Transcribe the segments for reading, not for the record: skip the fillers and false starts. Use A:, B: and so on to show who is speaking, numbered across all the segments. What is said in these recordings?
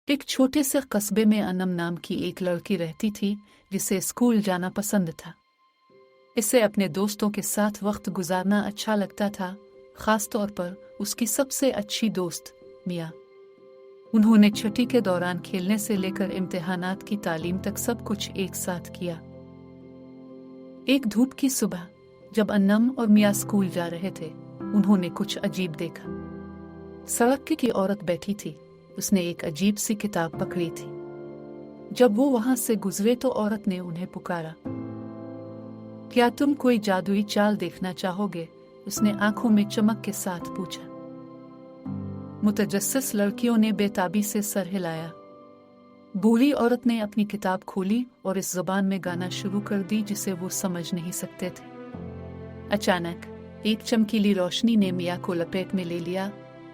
A: एक छोटे से कस्बे में अनम नाम की एक लड़की रहती थी जिसे स्कूल जाना पसंद था। इसे अपने दोस्तों के साथ वक्त गुजारना अच्छा लगता था, खास तौर पर उसकी सबसे अच्छी दोस्त मिया। उन्होंने छठी के दौरान खेलने से लेकर इम्तिहानात की तालीम तक सब कुछ एक साथ किया। एक धूप की सुबह जब अन्नम और मिया स्कूल जा रहे थे, उन्होंने कुछ अजीब देखा। सड़क की औरत बैठी थी, उसने एक अजीब सी किताब पकड़ी थी। जब वो वहां से गुजरे तो औरत ने उन्हें पुकारा, क्या तुम कोई जादुई चाल देखना चाहोगे? उसने आंखों में चमक के साथ पूछा। मुतजस्सिस लड़कियों ने बेताबी से सर हिलाया। बूढ़ी औरत ने अपनी किताब खोली और इस जुबान में गाना शुरू कर दी जिसे वो समझ नहीं सकते थे। अचानक एक चमकीली रोशनी ने मिया को लपेट में ले लिया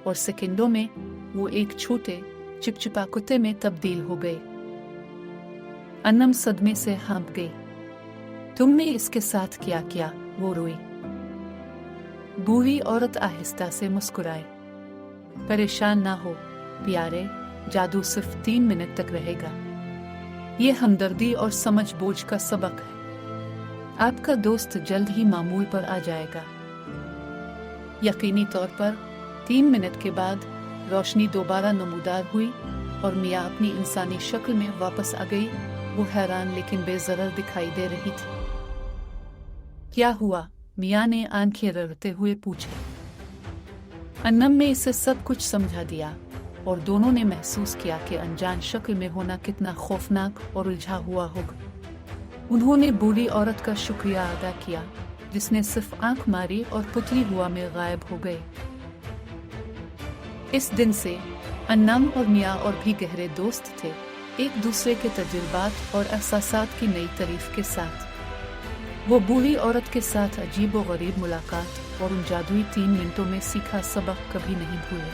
A: और सेकंडों में वो एक छोटे चिपचिपा कुत्ते में तब्दील हो गए। अन्नम सदमे से हाँप गई। तुमने इसके साथ क्या किया? वो रोई। बूढ़ी औरत आहिस्ता से मुस्कुराए। परेशान ना हो प्यारे, जादू सिर्फ 3 मिनट तक रहेगा। ये हमदर्दी और समझ बूझ का सबक है। आपका दोस्त जल्द ही मामूल पर आ जाएगा। यकीनी तौर पर 3 मिनट के बाद रोशनी दोबारा नमूदार हुई और मिया अपनी इंसानी शक्ल में वापस आ गई। वो हैरान लेकिन बेजरर दिखाई दे रही थी। क्या हुआ? मिया ने आंखें रगड़ते हुए पूछा। अन्नम ने इसे सब कुछ समझा दिया और दोनों ने महसूस किया कि अनजान शक्ल में होना कितना खौफनाक और उलझा हुआ होगा। उन्होंने बूढ़ी औरत का शुक्रिया अदा किया जिसने सिर्फ आंख मारी और पुतली हुआ में गायब हो गए। इस दिन से अन्नम और मिया और भी गहरे दोस्त थे, एक दूसरे के तजुर्बात और एहसासात की नई तारीफ के साथ। वो बूढ़ी औरत के साथ अजीब व गरीब मुलाकात और उन जादुई 3 मिनटों में सीखा सबक कभी नहीं भूले।